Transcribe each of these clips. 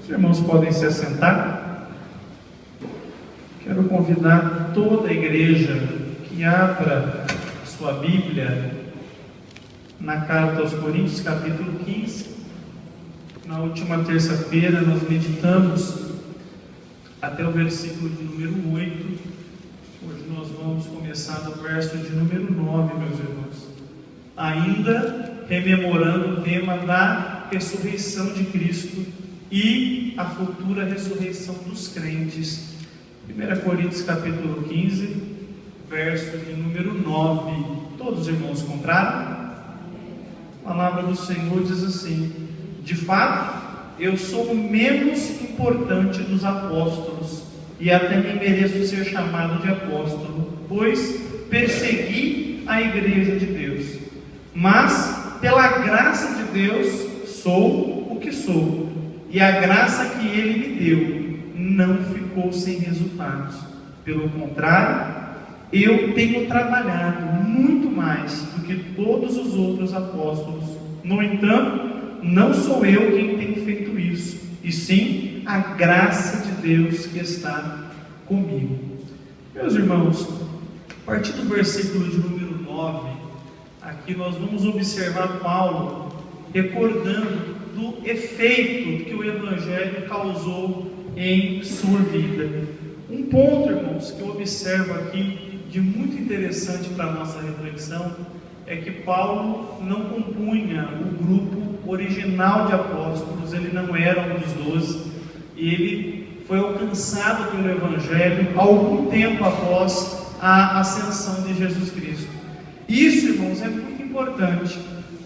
Os irmãos podem se assentar. Quero convidar toda a igreja que abra sua Bíblia na carta aos Coríntios, capítulo 15. Na última terça-feira nós meditamos até o versículo de número 8. Hoje nós vamos começar no verso de número 9, meus irmãos. Ainda rememorando o tema da ressurreição de Cristo e a futura ressurreição dos crentes. 1 Coríntios capítulo 15, verso de número 9. Todos os irmãos compraram? A palavra do Senhor diz assim: de fato, eu sou o menos importante dos apóstolos, e até me mereço ser chamado de apóstolo, pois persegui a igreja de Deus. Mas, pela graça de Deus, sou o que sou, e a graça que Ele me deu não ficou sem resultados. Pelo contrário, eu tenho trabalhado muito mais do que todos os outros apóstolos. No entanto, não sou eu quem tem feito isso, e sim a graça de Deus que está comigo. Meus irmãos, a partir do versículo de número 9, aqui nós vamos observar Paulo recordando do efeito que o Evangelho causou em sua vida. Um ponto, irmãos, que eu observo aqui de muito interessante para a nossa reflexão é que Paulo não compunha o grupo original de apóstolos, ele não era um dos 12, e ele foi alcançado pelo Evangelho algum tempo após a ascensão de Jesus Cristo. Isso, irmãos, é muito importante,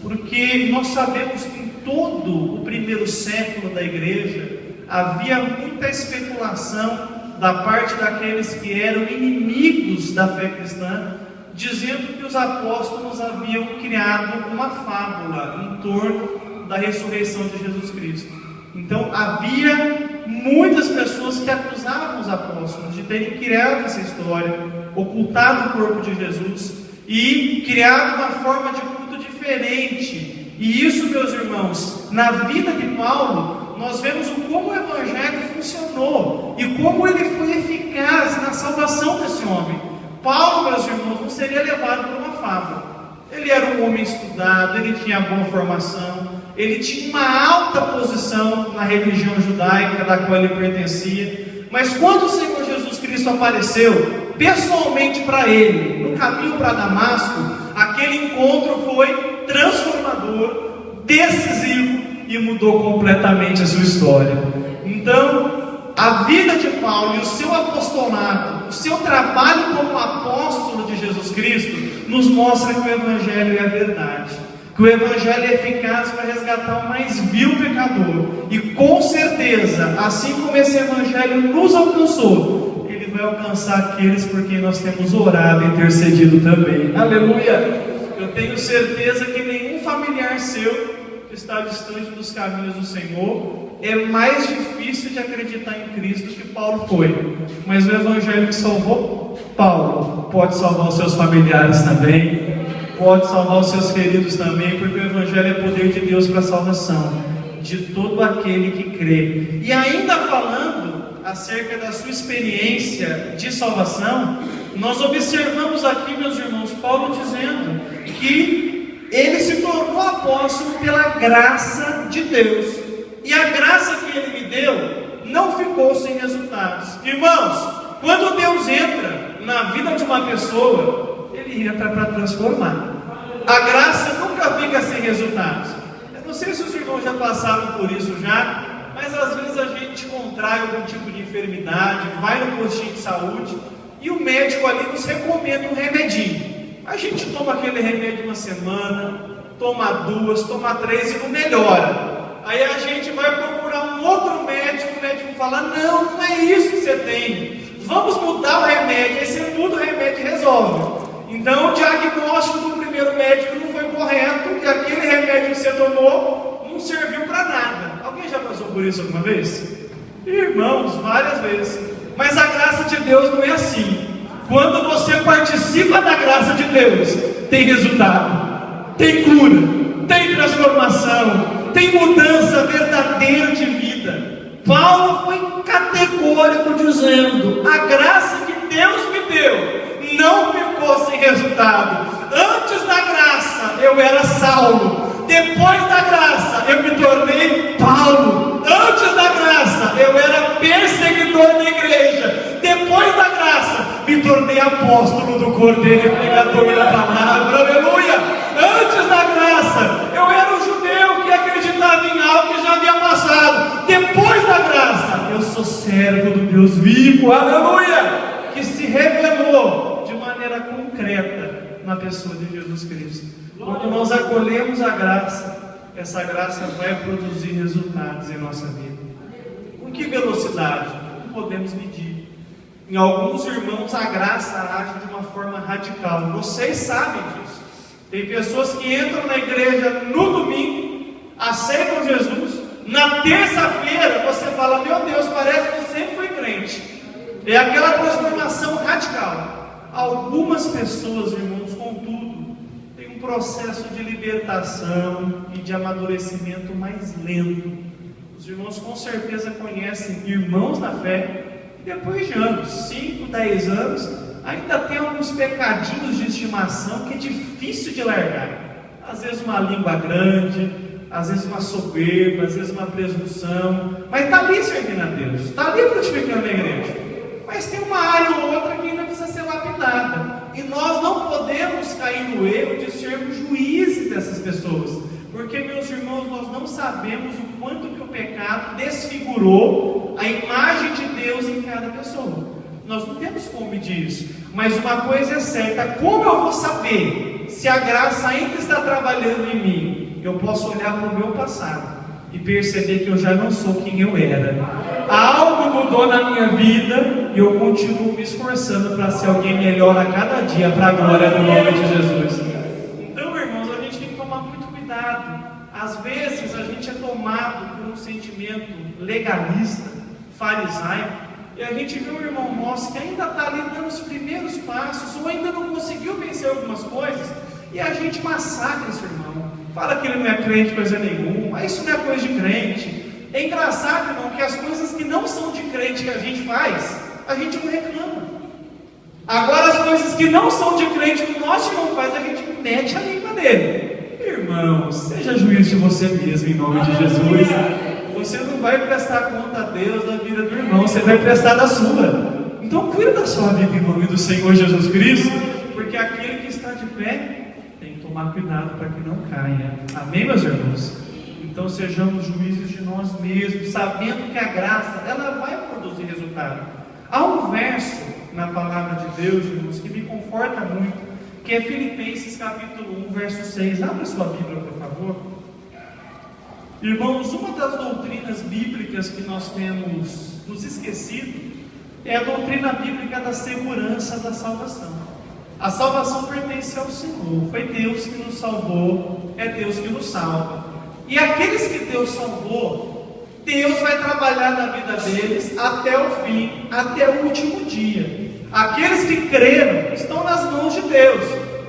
porque nós sabemos que em todo o primeiro século da igreja havia muita especulação da parte daqueles que eram inimigos da fé cristã, dizendo que os apóstolos haviam criado uma fábula em torno da ressurreição de Jesus Cristo. Então havia muitas pessoas que acusavam os apóstolos de terem criado essa história, ocultado o corpo de Jesus e criado uma forma de culto diferente. E isso, meus irmãos, na vida de Paulo, nós vemos como o Evangelho funcionou e como ele foi eficaz na salvação desse homem. Paulo, meus irmãos, não seria levado por uma fábula. Ele era um homem estudado, ele tinha boa formação, ele tinha uma alta posição na religião judaica da qual ele pertencia. Mas quando o Senhor Jesus Cristo apareceu pessoalmente para ele, no caminho para Damasco, aquele encontro foi transformador, decisivo e mudou completamente a sua história. Então, a vida de Paulo e o seu apostolado, o seu trabalho como apóstolo de Jesus Cristo, nos mostra que o Evangelho é a verdade, que o Evangelho é eficaz para resgatar o mais vil pecador, e com certeza, assim como esse Evangelho nos alcançou, ele vai alcançar aqueles por quem nós temos orado e intercedido também. Aleluia! Eu tenho certeza que nenhum familiar seu que está distante dos caminhos do Senhor é mais difícil de acreditar em Cristo que Paulo foi. Mas o Evangelho que salvou Paulo pode salvar os seus familiares também, pode salvar os seus queridos também, porque o Evangelho é poder de Deus para a salvação de todo aquele que crê. E ainda falando acerca da sua experiência de salvação, nós observamos aqui, meus irmãos, Paulo dizendo que ele se tornou apóstolo pela graça de Deus. E a graça que ele me deu não ficou sem resultados. Irmãos, quando Deus entra na vida de uma pessoa, Ele entra para transformar. A graça nunca fica sem resultados. Eu não sei se os irmãos já passaram por isso já, mas às vezes a gente contrai algum tipo de enfermidade, vai no postinho de saúde e o médico ali nos recomenda um remedinho. A gente toma aquele remédio uma semana, toma 2, toma 3 e não melhora. Aí a gente vai procurar um outro médico, o médico fala: não, não é isso que você tem, vamos mudar o remédio. Aí você muda o remédio e resolve. Então o diagnóstico do primeiro médico não foi correto, e aquele remédio que você tomou não serviu para nada. Alguém já passou por isso alguma vez? Irmãos, várias vezes. Mas a graça de Deus não é assim. Quando você participa da graça de Deus, tem resultado, tem cura, tem transformação, tem mudança verdadeira de vida. Paulo foi categórico dizendo: a graça que Deus me deu não ficou sem resultado. Antes da graça eu era Saulo, depois da graça eu me tornei Paulo. Antes da graça eu era perseguidor da igreja, depois da graça me tornei apóstolo do Cordeiro e pregador da palavra. Aleluia! Antes da graça eu era um judeu que acreditava em algo que já havia passado. Depois da graça eu sou servo do Deus vivo. Aleluia! Que se revelou de maneira concreta na pessoa de Jesus Cristo. Quando nós acolhemos a graça, essa graça vai produzir resultados em nossa vida. Com que velocidade? Não podemos medir. Em alguns irmãos a graça age de uma forma radical. Vocês sabem disso. Tem pessoas que entram na igreja no domingo, aceitam Jesus. Na terça-feira você fala: meu Deus, parece que eu sempre fui crente. É aquela transformação radical. Algumas pessoas, irmãos, contudo, têm um processo de libertação e de amadurecimento mais lento. Os irmãos com certeza conhecem irmãos na fé, e depois de anos, 5, 10 anos, ainda tem alguns pecadinhos de estimação que é difícil de largar. Às vezes uma língua grande, às vezes uma soberba, às vezes uma presunção, mas está ali servindo a Deus, está ali frutificando a igreja. Mas tem uma área ou outra que ainda precisa ser lapidada. E nós não podemos cair no erro de sermos juízes dessas pessoas. Porque, meus irmãos, nós não sabemos o quanto que o pecado desfigurou a imagem de Deus em cada pessoa. Nós não temos como medir isso. Mas uma coisa é certa: como eu vou saber se a graça ainda está trabalhando em mim? Eu posso olhar para o meu passado e perceber que eu já não sou quem eu era. Algo mudou na minha vida e eu continuo me esforçando para ser alguém melhor a cada dia, para a glória do nome de Jesus. Então, irmãos, a gente tem que tomar muito cuidado. Às vezes a gente é tomado por um sentimento legalista, farisaico, e a gente vê um irmão nosso que ainda está ali dando os primeiros passos, ou ainda não conseguiu vencer algumas coisas, e a gente massacra esse irmão. Fala que ele não é crente coisa nenhuma, isso não é coisa de crente. É engraçado, irmão, que as coisas que não são de crente que a gente faz, a gente não reclama. Agora as coisas que não são de crente que o nosso irmão faz, a gente mete a língua dele. Irmão, seja juiz de você mesmo em nome de Jesus. Você não vai prestar conta a Deus da vida do irmão, você vai prestar da sua. Então cuida da sua vida em nome do Senhor Jesus Cristo, porque aquele que está de pé tem que tomar cuidado para que não caia. Amém, meus irmãos? Então sejamos juízes de nós mesmos, sabendo que a graça, ela vai produzir resultado. Há um verso na palavra de Deus, irmãos, que me conforta muito, que é Filipenses capítulo 1, verso 6. Abra sua Bíblia, por favor. Irmãos, uma das doutrinas bíblicas que nós temos nos esquecido é a doutrina bíblica da segurança da salvação. A salvação pertence ao Senhor, foi Deus que nos salvou, é Deus que nos salva. E aqueles que Deus salvou, Deus vai trabalhar na vida deles até o fim, até o último dia. Aqueles que creram estão nas mãos de Deus,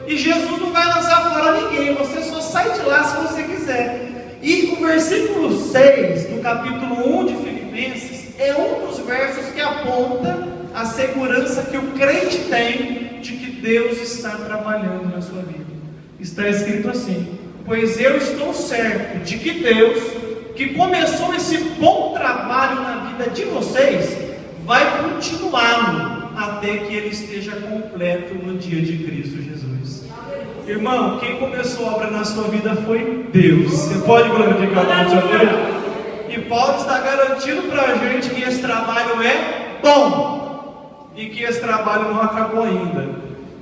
e Jesus não vai lançar fora ninguém, você só sai de lá se você quiser. E o versículo 6 do capítulo 1 de Filipenses é um dos versos que aponta a segurança que o crente tem de que Deus está trabalhando na sua vida. Está escrito assim: pois eu estou certo de que Deus, que começou esse bom trabalho na vida de vocês, vai continuá-lo até que ele esteja completo no dia de Cristo Jesus. Irmão, quem começou a obra na sua vida foi Deus. Você pode glorificar o nome do Senhor? E Paulo está garantindo para a gente que esse trabalho é bom e que esse trabalho não acabou ainda.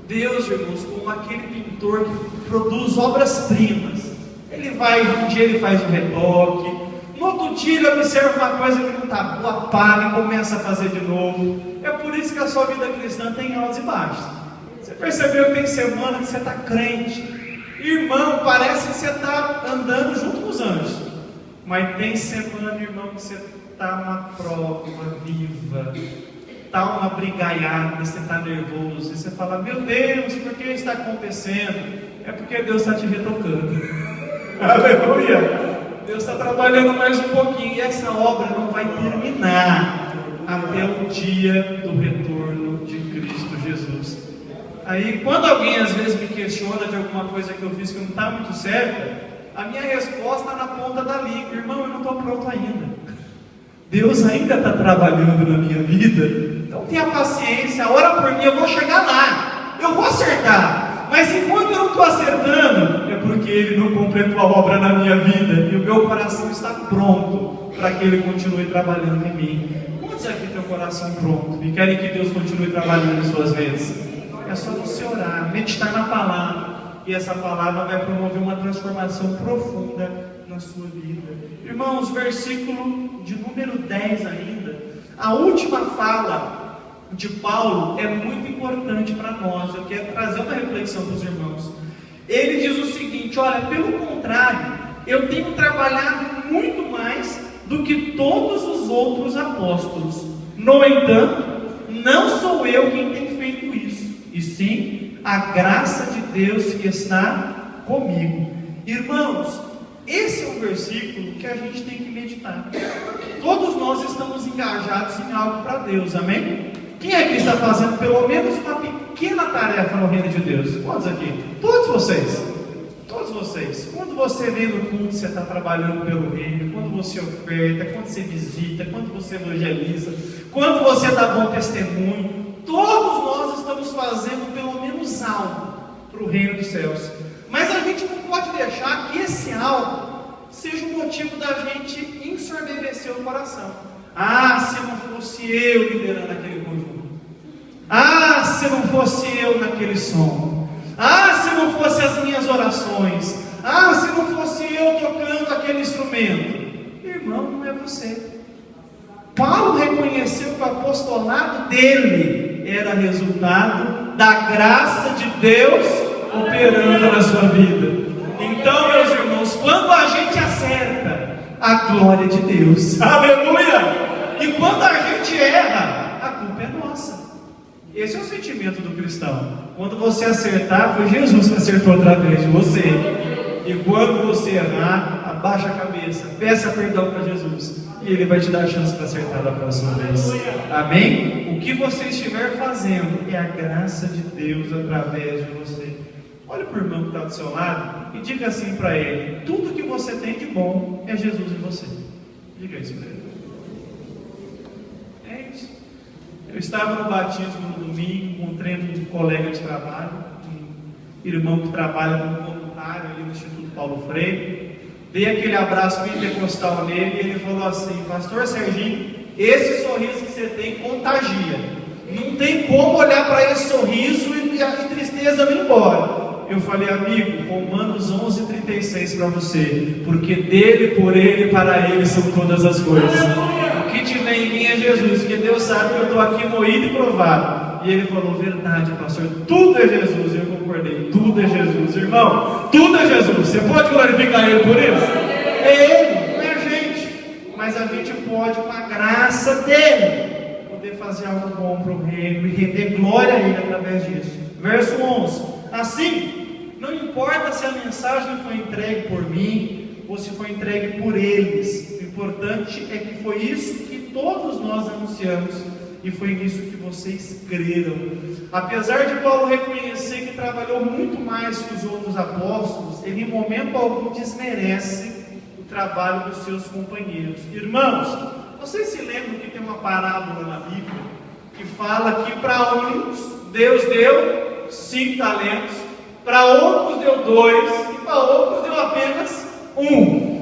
Deus, irmãos, como aquele pintor que produz obras-primas, um dia ele faz um retoque, no outro dia ele observa uma coisa que não está boa, apaga e começa a fazer de novo. É por isso que a sua vida cristã tem altos e baixos. Você percebeu que tem semana que você está crente, irmão, parece que você está andando junto com os anjos, mas tem semana, irmão, que você está uma prova viva, está uma brigaiada, você está nervoso, e você fala: meu Deus, por que isso está acontecendo? É porque Deus está te retocando. Aleluia! Deus está trabalhando mais um pouquinho, e essa obra não vai terminar até o dia do retorno de Cristo Jesus. Aí, quando alguém às vezes me questiona de alguma coisa que eu fiz que não está muito certa, a minha resposta na ponta da língua: irmão, eu não estou pronto ainda. Deus ainda está trabalhando na minha vida. Então tenha paciência, ora por mim, eu vou chegar lá, eu vou acertar. Mas enquanto eu não estou acertando, é porque Ele não completou a obra na minha vida, e o meu coração está pronto para que Ele continue trabalhando em mim. Quantos aqui tem o coração pronto e querem que Deus continue trabalhando em suas vidas? É só você orar, meditar na palavra, e essa palavra vai promover uma transformação profunda na sua vida. Irmãos, versículo de número 10 ainda, a última fala de Paulo é muito importante para nós. Eu quero trazer uma reflexão para os irmãos. Ele diz o seguinte: olha, pelo contrário, eu tenho trabalhado muito mais do que todos os outros apóstolos. No entanto, não sou eu quem tem feito isso, e sim a graça de Deus que está comigo. Irmãos, esse é um versículo que a gente tem que meditar. Todos nós estamos engajados em algo para Deus, amém? Quem aqui está fazendo pelo menos uma pequena tarefa no reino de Deus? Quantos aqui? Todos vocês. Todos vocês. Quando você vem no culto, você está trabalhando pelo reino. Quando você oferta, quando você visita, quando você evangeliza, quando você dá bom testemunho, todos nós estamos fazendo pelo menos algo para o reino dos céus. Mas a gente não pode deixar que esse algo seja o motivo da gente ensoberbecer o coração. Ah, se não fosse eu liderando aquele conjunto. Ah, se não fosse eu naquele som. Ah, se não fosse as minhas orações. Ah, se não fosse eu tocando aquele instrumento. Irmão, não é você. Paulo reconheceu que o apostolado dele era resultado da graça de Deus operando na sua vida. Então, meus irmãos, quando a gente acerta, a glória de Deus, aleluia! E quando a gente erra, a culpa é nossa. Esse é o sentimento do cristão. Quando você acertar, foi Jesus que acertou através de você. E quando você errar, abaixa a cabeça, peça perdão para Jesus, e Ele vai te dar a chance para acertar da próxima vez. Amém? O que você estiver fazendo é a graça de Deus através de você. Olha para o irmão que está do seu lado e diga assim para ele: tudo que você tem de bom é Jesus em você. Diga isso para ele. É isso. Eu estava no batismo no domingo, encontrei um colega de trabalho, um irmão que trabalha como voluntário ali no Instituto Paulo Freire. Dei aquele abraço pentecostal nele e ele falou assim: pastor Serginho, esse sorriso que você tem contagia. Não tem como olhar para esse sorriso e a tristeza vir embora. Eu falei: amigo, Romanos 11:36 para você, porque dele, por ele e para ele são todas as coisas. O que tiver em mim é Jesus, porque Deus sabe que eu estou aqui moído e provado. E ele falou: verdade, pastor, tudo é Jesus. Eu concordei, tudo é Jesus, irmão, tudo é Jesus. Você pode glorificar Ele por isso? É Ele, não é a gente, mas a gente pode, com a graça dele, poder fazer algo bom para o reino e render glória a Ele através disso. Verso 11: assim, não importa se a mensagem foi entregue por mim ou se foi entregue por eles, o importante é que foi isso que todos nós anunciamos e foi nisso que vocês creram. Apesar de Paulo reconhecer que trabalhou muito mais que os outros apóstolos, ele em momento algum desmerece o trabalho dos seus companheiros. Irmãos, vocês se lembram que tem uma parábola na Bíblia que fala que para uns Deus deu 5 talentos, para outros deu 2 e para outros deu apenas 1.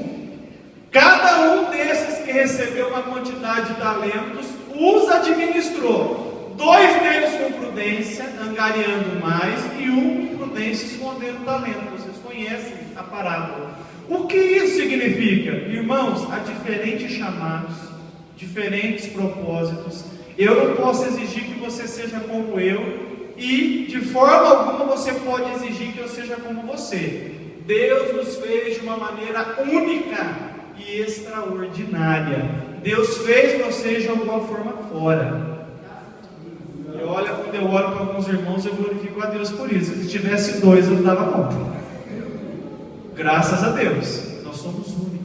Cada um desses que recebeu uma quantidade de talentos os administrou. 2 deles com prudência, angariando mais, e 1 com prudência, escondendo o talento. Vocês conhecem a parábola. O que isso significa? Irmãos, há diferentes chamados, diferentes propósitos. Eu não posso exigir que você seja como eu, e de forma alguma você pode exigir que eu seja como você. Deus nos fez de uma maneira única e extraordinária. Deus fez você de alguma forma fora. Quando eu olho para alguns irmãos, eu glorifico a Deus por isso. Se tivesse 2, eu não dava conta. Graças a Deus, nós somos únicos.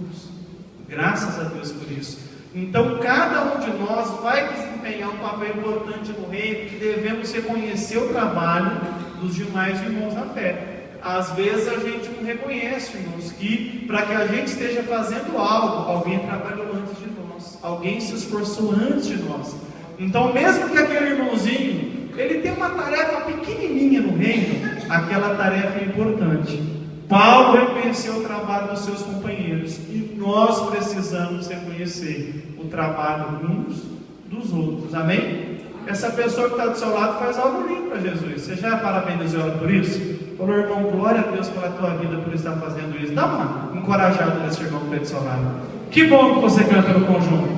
Graças a Deus por isso. Então, cada um de nós vai desempenhar um papel importante no reino e devemos reconhecer o trabalho dos demais irmãos na fé. Às vezes a gente não reconhece, irmãos, que para que a gente esteja fazendo algo, alguém trabalhou antes de nós, alguém se esforçou antes de nós. Então, mesmo que aquele irmãozinho, ele tem uma tarefa pequenininha no reino, aquela tarefa é importante. Paulo reconheceu o trabalho dos seus companheiros e nós precisamos reconhecer o trabalho uns dos outros, amém? Essa pessoa que está do seu lado faz algo lindo para Jesus. Você já parabenizou ela por isso? Falou, irmão, glória a Deus pela tua vida por estar fazendo isso. Dá uma encorajada nesse irmão que está do seu lado. Que bom que você canta no conjunto.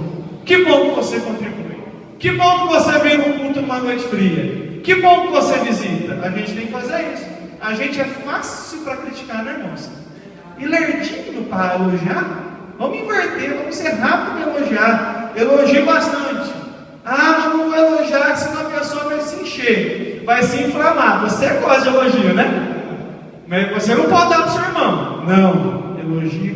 Que bom que você contribui. Que bom que você vem no culto numa noite fria. Que bom que você visita. A gente tem que fazer isso. A gente é fácil para criticar, né, irmãos? E lerdinho para elogiar? Vamos inverter, vamos ser rápido em elogiar. Elogie bastante. Ah, mas não vou elogiar, senão a pessoa vai se encher, vai se inflamar. Você gosta de elogio, né? Mas você não pode dar para o seu irmão. Não, elogie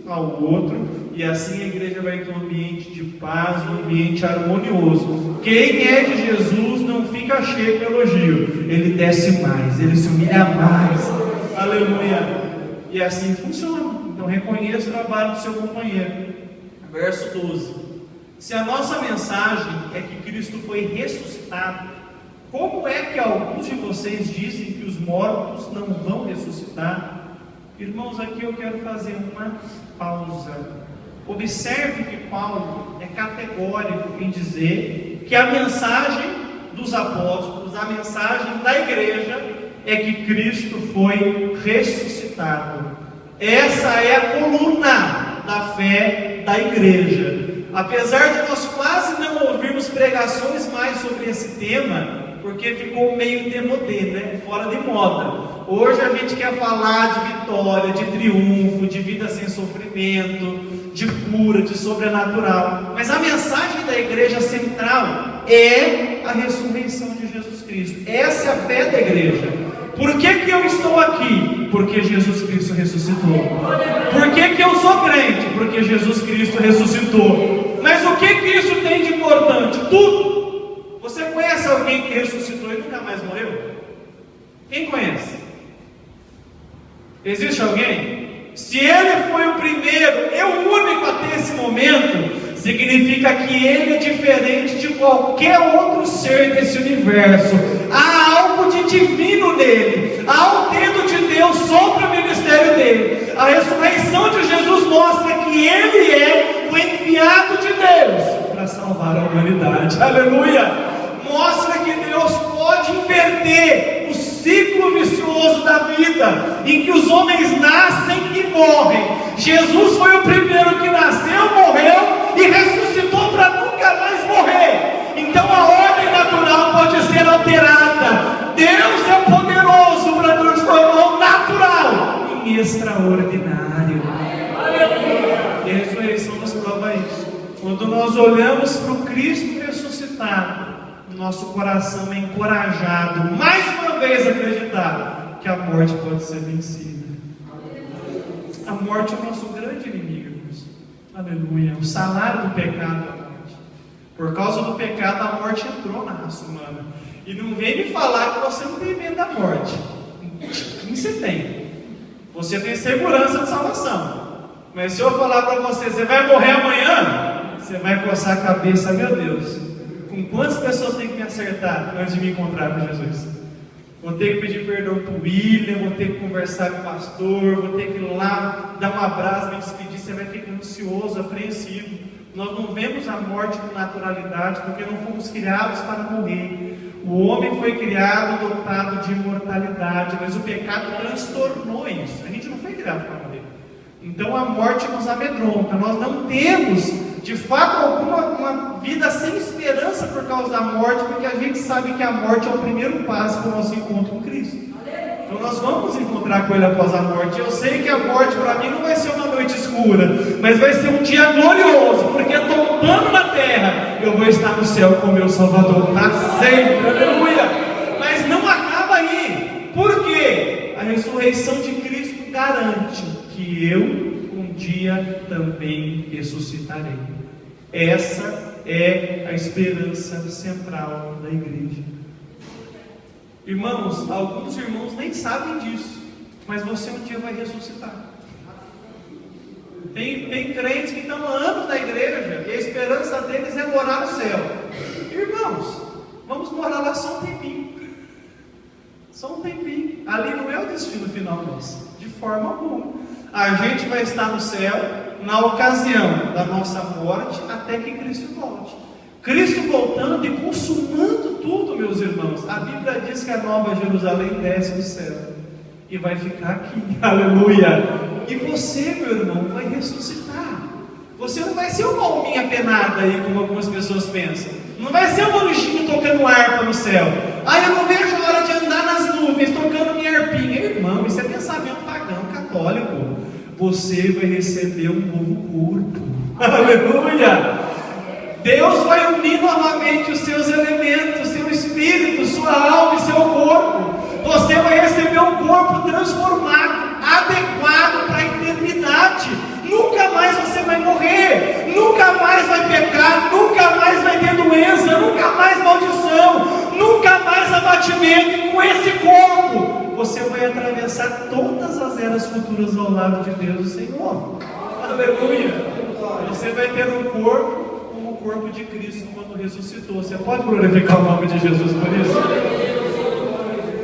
um ao outro, e assim a igreja vai ter um ambiente de paz, um ambiente harmonioso. Quem é de Jesus não fica cheio de elogio, ele desce mais, ele se humilha mais. Aleluia. E assim funciona. Então reconheça o trabalho do seu companheiro. Verso 12. Se a nossa mensagem é que Cristo foi ressuscitado, como é que alguns de vocês dizem que os mortos não vão ressuscitar? Irmãos, aqui eu quero fazer uma pausa. Observe que Paulo é categórico em dizer que a mensagem dos apóstolos, a mensagem da igreja, é que Cristo foi ressuscitado. Essa é a coluna da fé da igreja. Apesar de nós quase não ouvirmos pregações mais sobre esse tema, porque ficou meio demodê, né? Fora de moda. Hoje a gente quer falar de vitória, de triunfo, de vida sem sofrimento, de cura, de sobrenatural. Mas a mensagem da igreja central é a ressurreição de Jesus Cristo. Essa é a fé da igreja. Por que eu estou aqui? Porque Jesus Cristo ressuscitou. Por que eu sou crente? Porque Jesus Cristo ressuscitou. Mas o que isso tem de importante? Tudo. Você conhece alguém que ressuscitou e nunca mais morreu? Quem conhece? Existe alguém? Se ele foi o primeiro e o único a ter esse momento, significa que ele é diferente de qualquer outro ser desse universo. Há algo de divino nele, há o dedo de Deus sobre o ministério dele. A ressurreição de Jesus mostra que ele é o enviado de Deus para salvar a humanidade. Aleluia! Mostra que Deus pode inverter o ciclo vicioso da vida, em que os homens nascem e morrem. Jesus foi o primeiro que nasceu, morreu e ressuscitou para nunca mais morrer. Então a ordem natural pode ser alterada. Deus é poderoso para transformar o natural em extraordinário. E a ressurreição nos prova isso. Quando nós olhamos para o Cristo ressuscitado, nosso coração é encorajado mais uma vez a acreditar que a morte pode ser vencida. A morte é o nosso grande inimigo, irmãos. Aleluia. O salário do pecado é a morte. Por causa do pecado, a morte entrou na raça humana. E não vem me falar que você não tem medo da morte. Quem você tem? Você tem segurança de salvação. Mas se eu falar para você, você vai morrer amanhã, você vai coçar a cabeça, meu Deus. Com quantas pessoas tem que me acertar antes de me encontrar com Jesus? Vou ter que pedir perdão para o William, vou ter que conversar com o pastor, vou ter que ir lá dar um abraço, me despedir. Você vai ficar ansioso, apreensivo. Nós não vemos a morte com naturalidade, porque não fomos criados para morrer. O homem foi criado dotado de imortalidade, mas o pecado transtornou isso. A gente não foi criado para morrer. Então a morte nos amedronta. Nós não temos, de fato alguma, uma vida sem esperança por causa da morte, porque a gente sabe que a morte é o primeiro passo para o nosso encontro com Cristo. Então nós vamos encontrar com Ele após a morte. Eu sei que a morte para mim não vai ser uma noite escura, mas vai ser um dia glorioso, porque tombando na terra, eu vou estar no céu com o meu Salvador para sempre. Aleluia! Mas não acaba aí. Por quê? A ressurreição de Cristo garante que eu um dia também ressuscitarei. Essa é a esperança central da igreja. Irmãos, alguns irmãos nem sabem disso, mas você um dia vai ressuscitar. Tem crentes que estão há anos na igreja e a esperança deles é morar no céu. Irmãos, vamos morar lá só um tempinho. Só um tempinho. Ali não é o destino final nosso, de forma alguma. A gente vai estar no céu na ocasião da nossa morte até que Cristo volte. Cristo voltando e consumando tudo, meus irmãos. A Bíblia diz que a Nova Jerusalém desce do céu e vai ficar aqui. Aleluia! E você, meu irmão, vai ressuscitar. Você não vai ser uma alminha penada aí, como algumas pessoas pensam. Não vai ser um anjinho tocando harpa no céu. Eu não vejo a hora de andar nas nuvens tocando minha harpinha. Irmão, isso é pensamento pagão, católico. Você vai receber um novo corpo. Aleluia! Deus vai unir novamente os seus elementos, seu espírito, sua alma e seu corpo. Você vai receber um corpo transformado, adequado para a eternidade. Nunca mais você vai morrer, nunca mais vai pecar, nunca mais vai ter doença, nunca mais maldição, nunca mais abatimento. E com esse corpo, você vai atravessar todas as eras futuras ao lado de Deus, o Senhor. Aleluia! Você vai ter um corpo como o corpo de Cristo quando ressuscitou. Você pode glorificar o nome de Jesus por isso?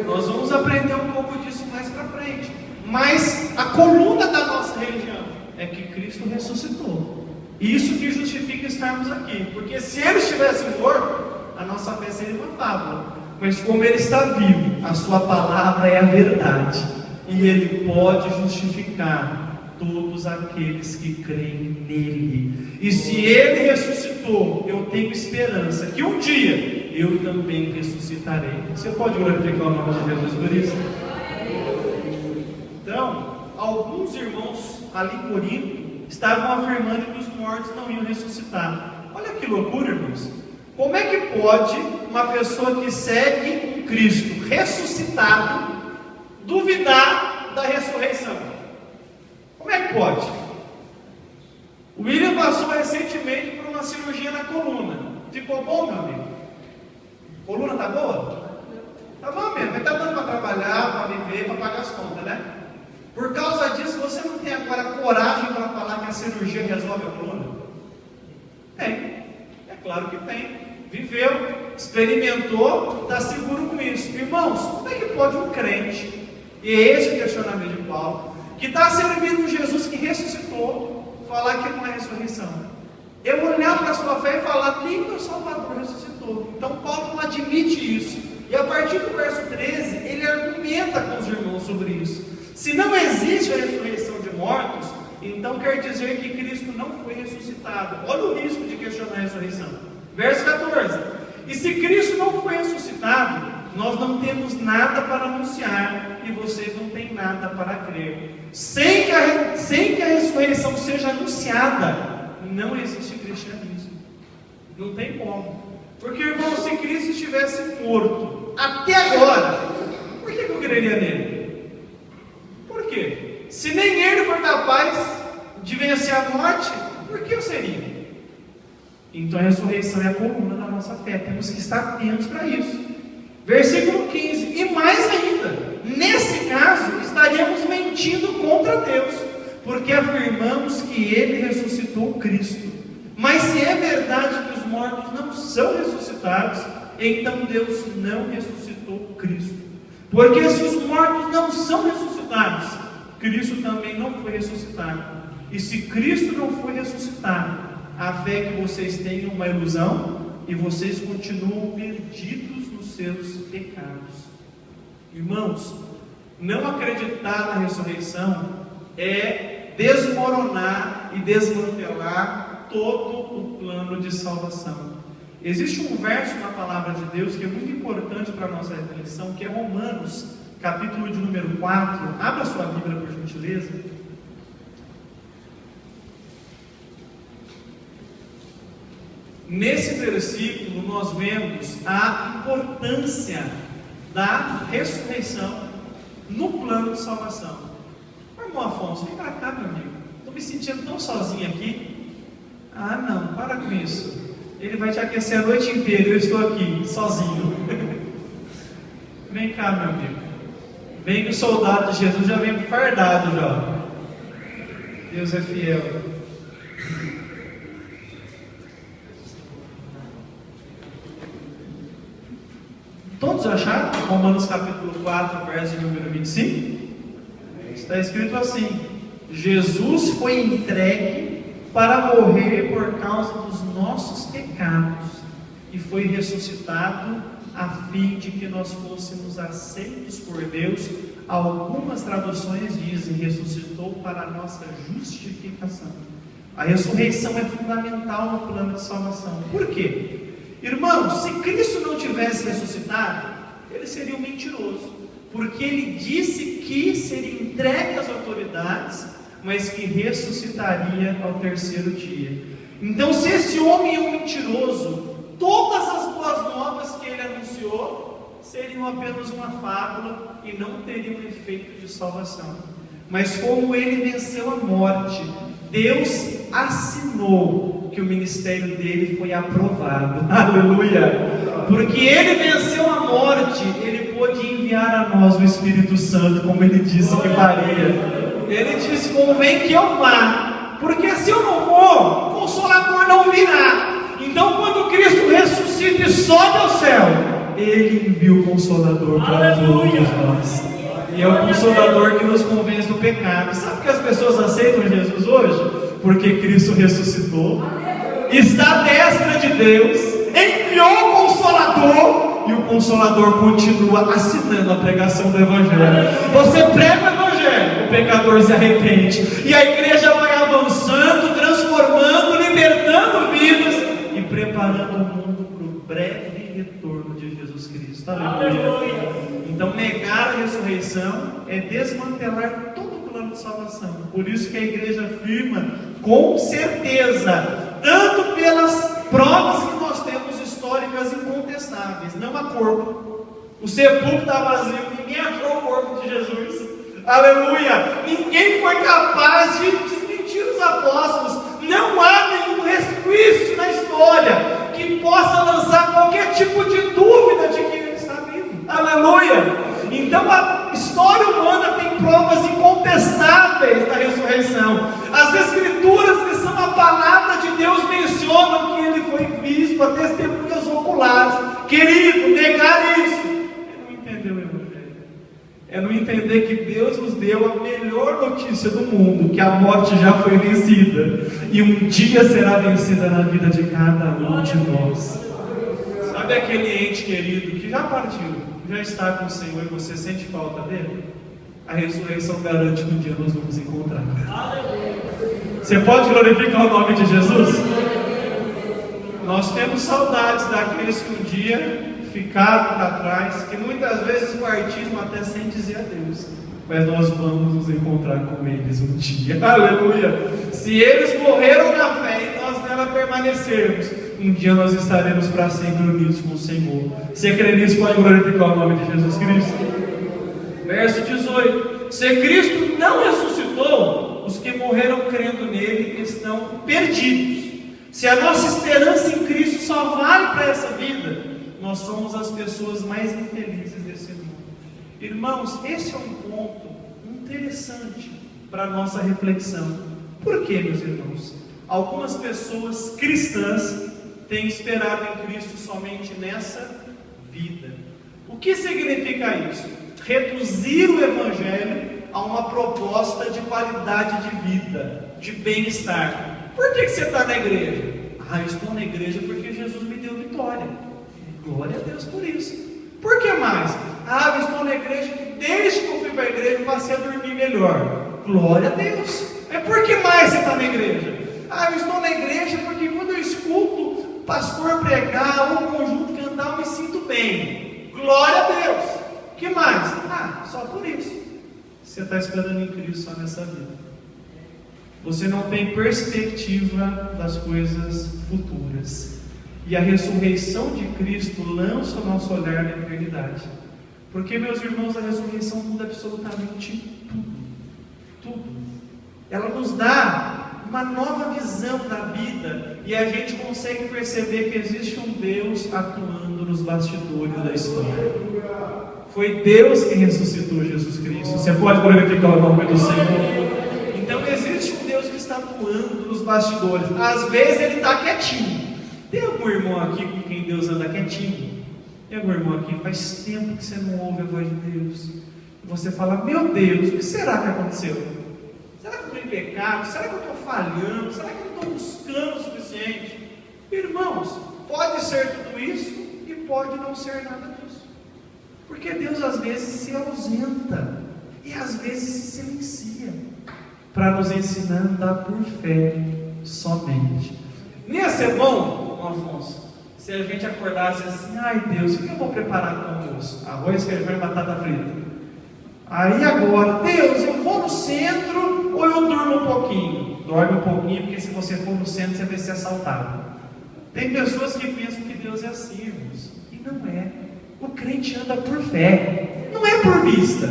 Nós vamos aprender um pouco disso mais para frente. Mas a coluna da nossa religião é que Cristo ressuscitou. Isso que justifica estarmos aqui. Porque se Ele estivesse morto, a nossa fé seria uma fábula. Mas como Ele está vivo, a sua palavra é a verdade. E Ele pode justificar todos aqueles que creem nele. E se Ele ressuscitou, eu tenho esperança que um dia eu também ressuscitarei. Você pode glorificar o nome de Jesus por isso? Então, alguns irmãos ali em Corinto estavam afirmando que os mortos não iam ressuscitar. Olha que loucura, irmãos. Como é que pode uma pessoa que segue um Cristo ressuscitado duvidar da ressurreição? Como é que pode? O William passou recentemente por uma cirurgia na coluna. Ficou bom, meu amigo? Coluna tá boa? Tá bom mesmo, mas tá dando para trabalhar, para viver, para pagar as contas, né? Por causa disso, você não tem agora coragem para falar que a cirurgia resolve a coluna? Tem, é claro que tem. Viveu, experimentou, está seguro com isso. Irmãos, como é que pode um crente, e esse é o questionamento de Paulo, que está servindo um Jesus que ressuscitou, falar que não é ressurreição? Eu olhar para a sua fé e falar, nem meu Salvador ressuscitou. Então Paulo não admite isso. E a partir do verso 13, ele argumenta com os irmãos sobre isso. Se não existe a ressurreição de mortos, então quer dizer que Cristo não foi ressuscitado. Olha o risco de questionar a ressurreição. Verso 14. E se Cristo não foi ressuscitado, nós não temos nada para anunciar e vocês não têm nada para crer. Sem que a ressurreição seja anunciada, não existe cristianismo. Não tem como. Porque, irmão, se Cristo estivesse morto até agora, por que eu creria nele? Por quê? Se nem ele for capaz de vencer a morte, por que eu seria? Então a ressurreição é a coluna da nossa fé. Temos que estar atentos para isso. Versículo 15. E mais ainda, nesse caso, estaríamos mentindo contra Deus, porque afirmamos que Ele ressuscitou Cristo. Mas se é verdade que os mortos não são ressuscitados, então Deus não ressuscitou Cristo. Porque se os mortos não são ressuscitados, Cristo também não foi ressuscitado. E se Cristo não foi ressuscitado, a fé que vocês têm é uma ilusão e vocês continuam perdidos nos seus pecados. Irmãos, não acreditar na ressurreição é desmoronar e desmantelar todo o plano de salvação. Existe um verso na palavra de Deus que é muito importante para a nossa reflexão, que é Romanos, capítulo de número 4. Abra sua Bíblia, por gentileza. Nesse versículo nós vemos a importância da ressurreição no plano de salvação. Irmão Afonso, vem para cá, meu amigo. Estou me sentindo tão sozinho aqui. Ah, não, para com isso. Ele vai te aquecer a noite inteira, eu estou aqui, sozinho. Vem cá, meu amigo. Vem que o soldado de Jesus já vem fardado já. Deus é fiel. Todos acharam? Romanos capítulo 4, verso número 25? Está escrito assim: Jesus foi entregue para morrer por causa dos nossos pecados e foi ressuscitado a fim de que nós fôssemos aceitos por Deus. Algumas traduções dizem ressuscitou para a nossa justificação. A ressurreição é fundamental no plano de salvação. Por quê? Irmãos, se Cristo não tivesse ressuscitado, ele seria um mentiroso, porque ele disse que seria entregue às autoridades, mas que ressuscitaria ao terceiro dia. Então, se esse homem é um mentiroso, todas as boas novas que ele anunciou seriam apenas uma fábula e não teriam efeito de salvação. Mas como ele venceu a morte, Deus assinou que o ministério dele foi aprovado. Aleluia! Porque ele venceu a morte, ele pôde enviar a nós o Espírito Santo, como ele disse que faria. Ele disse: convém que eu vá, porque se eu não for, o Consolador não virá. Então, quando Cristo ressuscita e sobe ao céu, ele envia o Consolador para todos nós. E é o Consolador que nos convence do pecado. Sabe que as pessoas aceitam Jesus hoje? Porque Cristo ressuscitou, está à destra de Deus, enviou o Consolador, e o Consolador continua assinando a pregação do Evangelho. Você prega o Evangelho, o pecador se arrepende, e a igreja vai avançando, transformando, libertando vidas e preparando o mundo para o breve retorno de Jesus Cristo. Aleluia! Então, negar a ressurreição é desmantelar todo o plano de salvação. Por isso que a igreja afirma com certeza, tanto pelas provas que nós temos históricas incontestáveis, não há corpo. O sepulcro está vazio, ninguém achou o corpo de Jesus. Aleluia! Ninguém foi capaz de desmentir os apóstolos. Não há nenhum resquício na história que possa lançar qualquer tipo de dúvida de que ele está vivo. Aleluia! Então a história humana tem provas incontestáveis da ressurreição. As escrituras, que são a palavra de Deus, mencionam que ele foi visto a testemunhas oculares. Querido, negar isso é não entender o Evangelho, é não entender que Deus nos deu a melhor notícia do mundo, que a morte já foi vencida e um dia será vencida na vida de cada um de nós. Sabe aquele ente querido que já partiu, já está com o Senhor e você sente falta dele? A ressurreição garante que um dia nós vamos encontrar. Você pode glorificar o nome de Jesus? Nós temos saudades daqueles que um dia ficaram para trás, que muitas vezes partiram até sem dizer adeus, mas nós vamos nos encontrar com eles um dia. Aleluia! Se eles morreram na fé e nós nela permanecermos, um dia nós estaremos para sempre unidos com o Senhor. Você crê nisso? Pode glorificar o nome de Jesus Cristo. Verso 18: se Cristo não ressuscitou, os que morreram crendo nele estão perdidos. Se a nossa esperança em Cristo só vale para essa vida, nós somos as pessoas mais infelizes desse mundo. Irmãos, esse é um ponto interessante para a nossa reflexão. Por quê, meus irmãos? Algumas pessoas cristãs têm esperado em Cristo somente nessa vida. O que significa isso? Reduzir o Evangelho a uma proposta de qualidade de vida, de bem-estar. Por que você está na igreja? Eu estou na igreja porque Jesus me deu vitória. Glória a Deus por isso. Por que mais? Eu estou na igreja que desde que eu fui para a igreja eu passei a dormir melhor. Glória a Deus. Mas por que mais você está na igreja? Eu estou na igreja porque quando eu escuto o pastor pregar ou o conjunto cantar, eu me sinto bem. Glória a Deus. O que mais? Só por isso. Você está esperando em Cristo só nessa vida. Você não tem perspectiva das coisas futuras. E a ressurreição de Cristo lança o nosso olhar na eternidade. Porque, meus irmãos, a ressurreição muda absolutamente tudo. Tudo. ela nos dá uma nova visão da vida, e a gente consegue perceber que existe um Deus atuando nos bastidores da história. Foi Deus que ressuscitou Jesus Cristo. Você pode glorificar o nome do Senhor? Então existe um Deus que está atuando nos bastidores. Às vezes Ele está quietinho. Tem algum irmão aqui com quem Deus anda quietinho? Tem algum irmão aqui? Faz tempo que você não ouve a voz de Deus. E você fala: meu Deus, o que será que aconteceu? Será que eu estou em pecado? Será que eu estou falhando? Será que eu não estou buscando o suficiente? Irmãos, pode ser tudo isso e pode não ser nada disso. Porque Deus às vezes se ausenta e às vezes se silencia para nos ensinar a andar por fé somente. Não ia ser bom, Afonso, se a gente acordasse assim: ai Deus, o que eu vou preparar para o almoço? Arroz, feijão e batata frita. Aí agora, Deus, eu vou no centro ou eu durmo um pouquinho? Dorme um pouquinho, porque se você for no centro você vai ser assaltado. Tem pessoas que pensam que Deus é assim, irmãos, e não é. O crente anda por fé, não é por vista.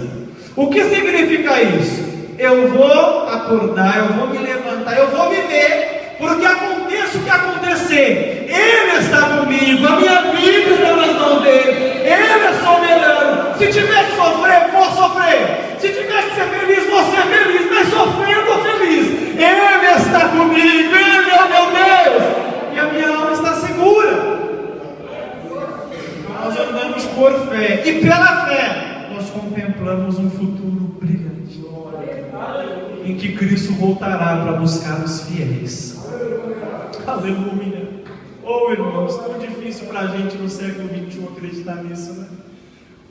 O que significa isso? Eu vou acordar, eu vou me levantar, eu vou viver, porque aconteça o que acontecer, Ele está comigo, a minha vida está nas mãos dEle, Ele é soberano. Se tiver que sofrer, vou sofrer. Se tiver que ser feliz, vou ser feliz, mas sofrendo ou feliz, Ele está comigo, Ele é o meu Deus, e a minha alma está segura. Nós andamos por fé, e pela fé nós contemplamos um futuro brilhante, em que Cristo voltará para buscar os fiéis. Aleluia! Oh, irmãos, tão difícil para a gente no século XXI acreditar nisso, né?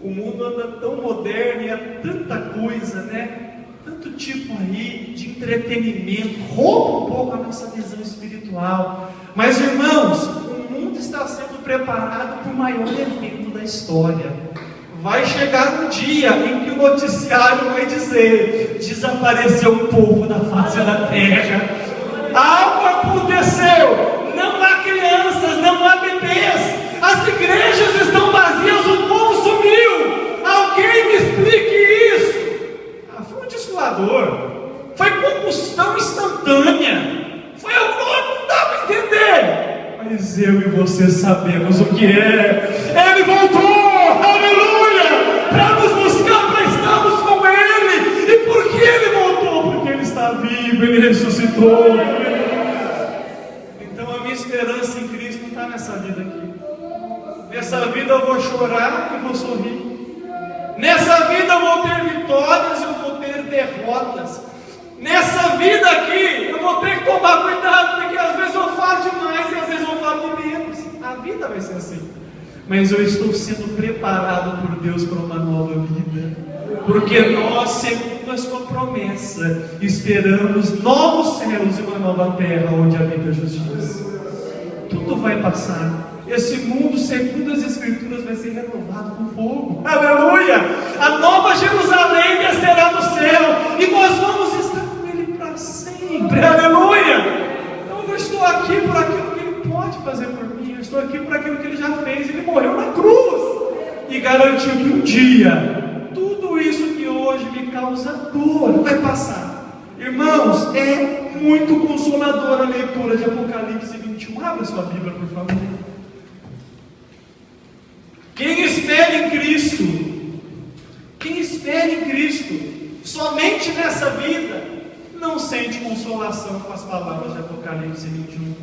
O mundo anda tão moderno e é tanta coisa, né? Tanto tipo aí de entretenimento, rouba um pouco a nossa visão espiritual. Mas, irmãos, o mundo está sendo preparado para o maior evento da história. Vai chegar um dia em que o noticiário vai dizer: desapareceu um povo da face da terra. Algo aconteceu. Não há crianças, não há bebês. As igrejas estão vazias, o povo sumiu. Alguém me explique isso. Foi um disco voador. Foi combustão instantânea. Foi algo que não dá para entender. Mas eu e você sabemos o que é. Ele voltou, aleluia, para nos buscar, para estarmos com Ele. E por que Ele voltou? Porque Ele está vivo, Ele ressuscitou. Então a minha esperança em Cristo não está nessa vida aqui. Nessa vida eu vou chorar e vou sorrir. Nessa vida eu vou ter vitórias e eu vou ter derrotas. Nessa vida aqui eu vou ter que tomar cuidado, porque às vezes eu falo demais e às vezes eu falo de menos. A vida vai ser assim. Mas eu estou sendo preparado por Deus para uma nova vida, porque nós, segundo a sua promessa, esperamos novos céus e uma nova terra onde habita a justiça. Tudo vai passar. Esse mundo, segundo as Escrituras, vai ser renovado com fogo. Aleluia! A nova Jerusalém descerá do céu e nós vamos estar com Ele para sempre. Aleluia! Então eu não estou aqui por aquilo que Ele pode fazer por mim. Eu estou aqui por aquilo que Ele já fez. Ele morreu na cruz e garantiu que um dia tudo isso que hoje me causa dor vai passar. Irmãos, é muito consoladora a leitura de Apocalipse 21. Abra sua Bíblia, por favor. Quem espera em Cristo, somente nessa vida, não sente consolação com as palavras de Apocalipse 21.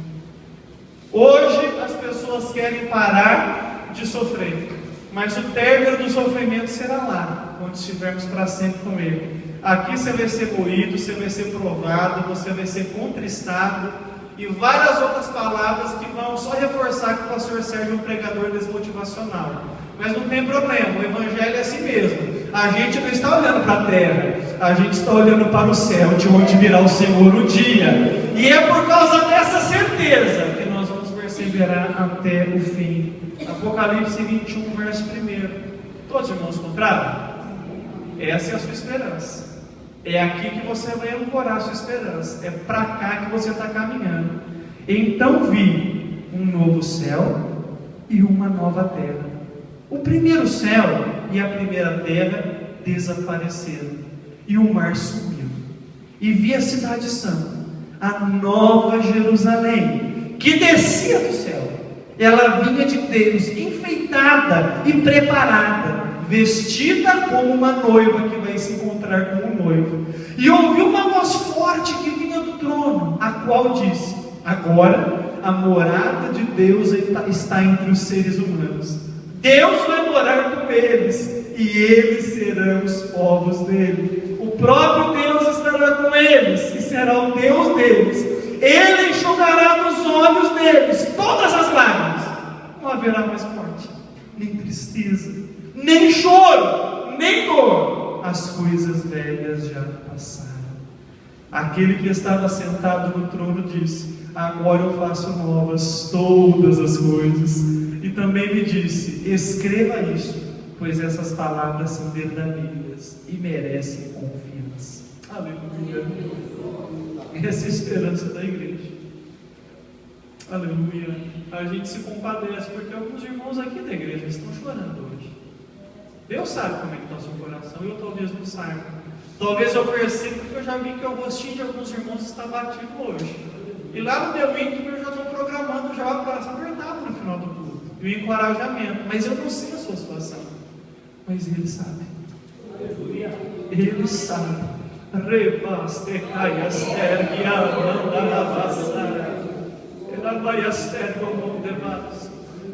Hoje as pessoas querem parar de sofrer, mas o término do sofrimento será lá, quando estivermos para sempre com Ele. Aqui você vai ser moído, você vai ser provado, você vai ser contristado, e várias outras palavras que vão só reforçar que o pastor Sérgio é um pregador desmotivacional. Mas não tem problema, o Evangelho é assim mesmo. A gente não está olhando para a terra, a gente está olhando para o céu, de onde virá o Senhor um dia. E é por causa dessa certeza que nós vamos perseverar até o fim. Apocalipse 21, verso 1. Todos os irmãos encontraram? Essa é a sua esperança. É aqui que você vai ancorar a sua esperança. É para cá que você está caminhando. Então vi um novo céu e uma nova terra. O primeiro céu e a primeira terra desapareceram, e o mar sumiu, e vi a cidade santa, a nova Jerusalém, que descia do céu. Ela vinha de Deus, enfeitada e preparada, vestida como uma noiva que vai se encontrar com o noivo. E ouvi uma voz forte que vinha do trono, a qual disse: agora a morada de Deus está entre os seres humanos. Deus vai morar com eles, e eles serão os povos dele. O próprio Deus estará com eles, e será o Deus deles. Ele enxugará dos olhos deles todas as lágrimas. Não haverá mais morte, nem tristeza, nem choro, nem dor. As coisas velhas já passaram. Aquele que estava sentado no trono disse: agora eu faço novas todas as coisas. E também me disse: escreva isso, pois essas palavras são verdadeiras e merecem confiança. Aleluia. Essa é a esperança da igreja. Aleluia. A gente se compadece porque alguns irmãos aqui da igreja estão chorando hoje. Deus sabe como é que está o seu coração, eu talvez não saiba. Talvez eu perceba que eu já vi que o rostinho de alguns irmãos está batido hoje. E lá no meu íntimo eu já estou programando já o coração apertado no final do culto. E o encorajamento. Mas eu não sei a sua situação. Mas Ele sabe. Ele sabe.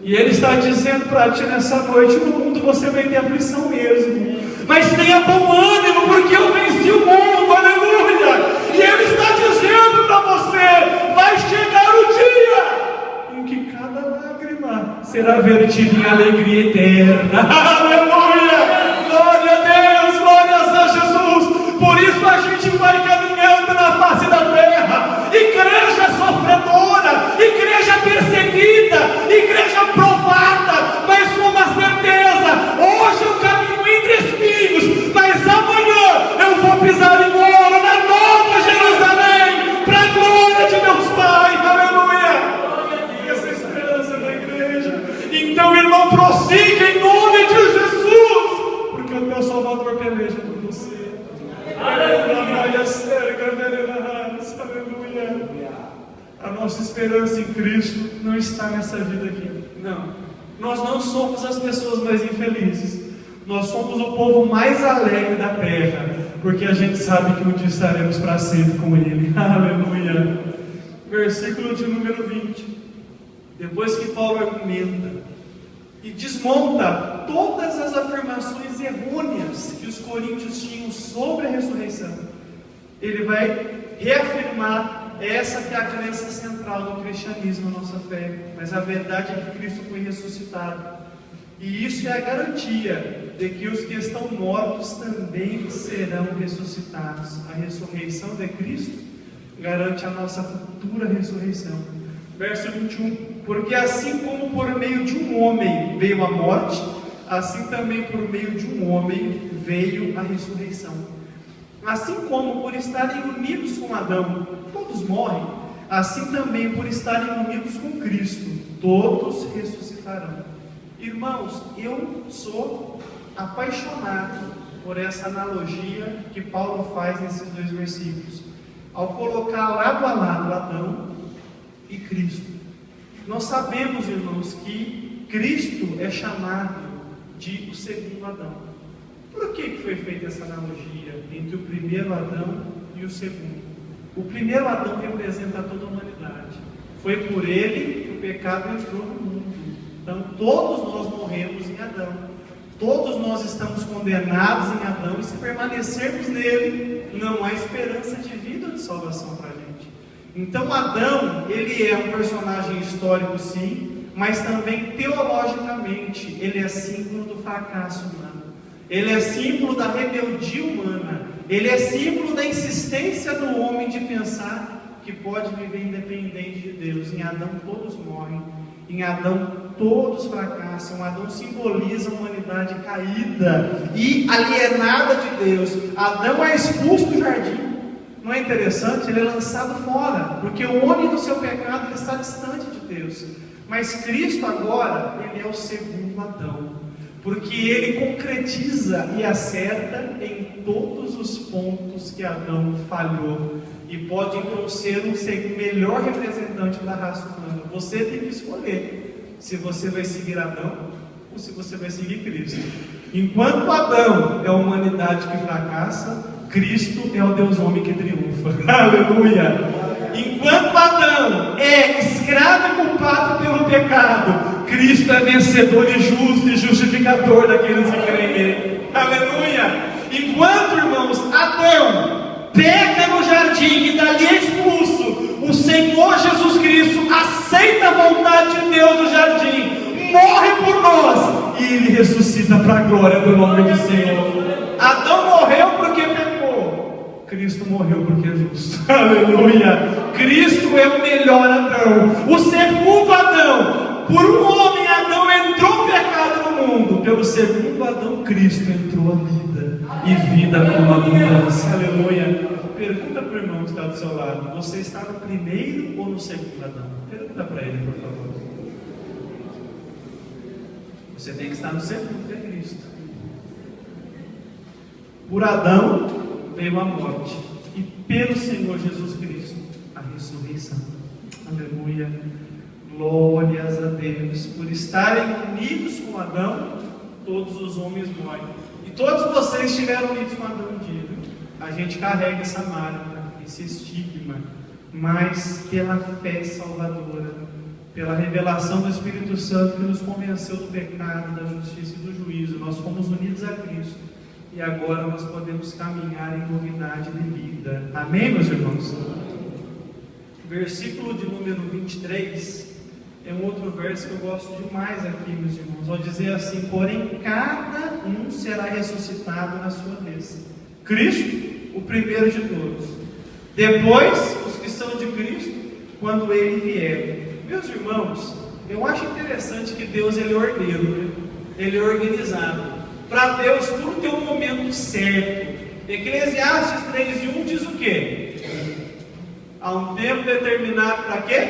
E Ele está dizendo para ti nessa noite: no mundo você vai ter aflição mesmo, mas tenha bom ânimo, porque eu venci o mundo. Aleluia. E Ele está dizendo para você: vai chegar o dia em que cada lágrima será vertida em alegria eterna. Aleluia. Glória a Deus, glórias a Jesus. Por isso a gente vai caminhando na face da terra. Igreja sofredora, igreja perseguida, igreja provada, mas com uma certeza: hoje eu caminho entre espinhos, mas amanhã eu vou pisar em ouro na nova Jerusalém, para a glória de Deus Pai. Aleluia. Essa é a esperança da igreja. Então, irmão, prossiga em nome de Jesus, porque o teu Salvador peleja por você. Aleluia. A nossa esperança em Cristo não está nessa vida aqui. Não. Nós não somos as pessoas mais infelizes. Nós somos o povo mais alegre da terra, porque a gente sabe que um dia estaremos para sempre com Ele. Aleluia. Versículo de número 20. Depois que Paulo argumenta e desmonta todas as afirmações errôneas que os coríntios tinham sobre a ressurreição, ele vai reafirmar essa que é a crença central do cristianismo, a nossa fé. Mas a verdade é que Cristo foi ressuscitado, e isso é a garantia de que os que estão mortos também serão ressuscitados. A ressurreição de Cristo garante a nossa futura ressurreição. Verso 21. Porque assim como por meio de um homem veio a morte, assim também por meio de um homem veio a ressurreição. Assim como por estarem unidos com Adão todos morrem, assim também por estarem unidos com Cristo todos ressuscitarão. Irmãos, eu sou apaixonado por essa analogia que Paulo faz nesses dois versículos, ao colocar lado a lado Adão e Cristo. Nós sabemos, irmãos, que Cristo é chamado de o segundo Adão. Por que foi feita essa analogia entre o primeiro Adão e o segundo? O primeiro Adão representa toda a humanidade. Foi por ele que o pecado entrou no mundo. Então todos nós morremos em Adão. Todos nós estamos condenados em Adão, e se permanecermos nele, não há esperança de vida ou de salvação para a gente. Então Adão, ele é um personagem histórico, sim, mas também teologicamente ele é símbolo do fracasso humano. Ele é símbolo da rebeldia humana. Ele é símbolo da insistência do homem de pensar que pode viver independente de Deus. Em Adão todos morrem, em Adão todos fracassam. Adão simboliza a humanidade caída e alienada de Deus. Adão é expulso do jardim. Não é interessante? Ele é lançado fora, porque o homem do seu pecado ele está distante de Deus. Mas Cristo agora, ele é o segundo Adão. porque ele concretiza e acerta em todos os pontos que Adão falhou, e pode então ser o melhor representante da raça humana. Você tem que escolher se você vai seguir Adão ou se você vai seguir Cristo. Enquanto Adão é a humanidade que fracassa, Cristo é o Deus homem que triunfa. Aleluia! Enquanto Adão é escravo e culpado pelo pecado, Cristo é vencedor e justo e justificador daqueles que creem nele. Aleluia! Enquanto, irmãos, Adão peca no jardim e dali é expulso, o Senhor Jesus Cristo aceita a vontade de Deus no jardim, morre por nós e ele ressuscita para a glória do nome do Senhor. Adão morreu porque pecou, Cristo morreu porque é justo. Aleluia! Cristo é o melhor Adão, o segundo Adão. Por um homem, Adão entrou pecado no mundo. Pelo segundo Adão, Cristo entrou a vida, e vida com abundância. Aleluia! Pergunta para o irmão que está do seu lado: você está no primeiro ou no segundo Adão? Pergunta para ele, por favor. Você tem que estar no segundo, que é Cristo. Por Adão veio a morte, e pelo Senhor Jesus Cristo a ressurreição. Aleluia! Glórias a Deus. Por estarem unidos com Adão, todos os homens morrem. E todos vocês estiveram unidos com Adão um dia. A gente carrega essa marca, esse estigma, mas pela fé salvadora, pela revelação do Espírito Santo que nos convenceu do pecado, da justiça e do juízo, nós fomos unidos a Cristo. E agora nós podemos caminhar em novidade de vida. Amém, meus irmãos? Versículo de número 23 é um outro verso que eu gosto demais aqui, meus irmãos. Ao dizer assim: porém cada um será ressuscitado na sua vez. Cristo, o primeiro de todos. Depois, os que são de Cristo, quando Ele vier. Meus irmãos, eu acho interessante que Deus, Ele é ordeiro, né? Ele é organizado. Para Deus, tudo tem um momento certo. Eclesiastes 3:1 diz o quê? Há um tempo determinado para quê?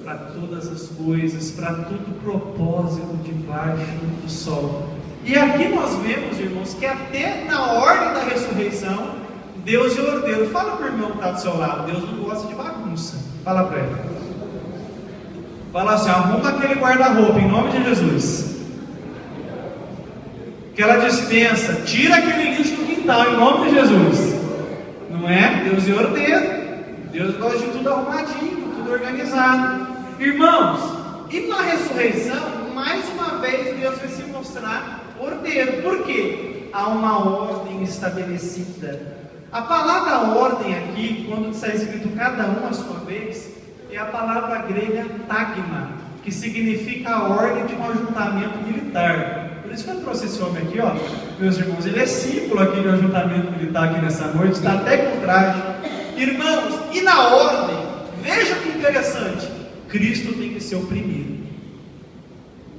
Para todas as coisas, para todo propósito debaixo do sol. E aqui nós vemos, irmãos, que até na ordem da ressurreição, Deus é ordeiro. Fala para o irmão que está do seu lado: Deus não gosta de bagunça. Fala para ele. Fala assim: arruma aquele guarda-roupa em nome de Jesus. Aquela dispensa, tira aquele lixo do quintal em nome de Jesus. Não é? Deus é ordeiro. Deus gosta de tudo arrumadinho, tudo organizado. Irmãos, e na ressurreição, mais uma vez Deus vai se mostrar ordeiro. Por quê? Há uma ordem estabelecida. A palavra ordem aqui, quando está escrito cada um a sua vez, é a palavra grega tagma, que significa a ordem de um ajuntamento militar. Por isso que eu trouxe esse homem aqui, ó, meus irmãos, ele é símbolo aqui de ajuntamento militar aqui nessa noite, está até com traje. Irmãos, e na ordem, veja que interessante, Cristo tem que ser o primeiro.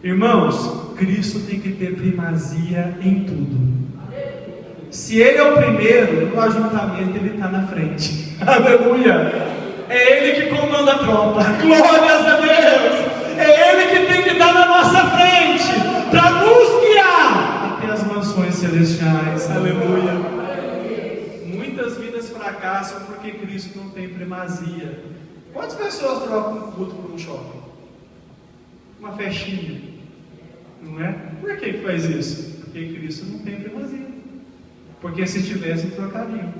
Irmãos, Cristo tem que ter primazia em tudo. Se Ele é o primeiro, no ajuntamento Ele está na frente. Aleluia! É Ele que comanda a tropa. Glórias a Deus! É Ele que tem que estar na nossa frente, para nos guiar até as mansões celestiais. Aleluia! Muitas vidas fracassam porque Cristo não tem primazia. Quantas pessoas trocam um culto por um shopping? Uma festinha, não é? Por que faz isso? Porque Cristo não tem primazia. Porque se tivesse, trocariam.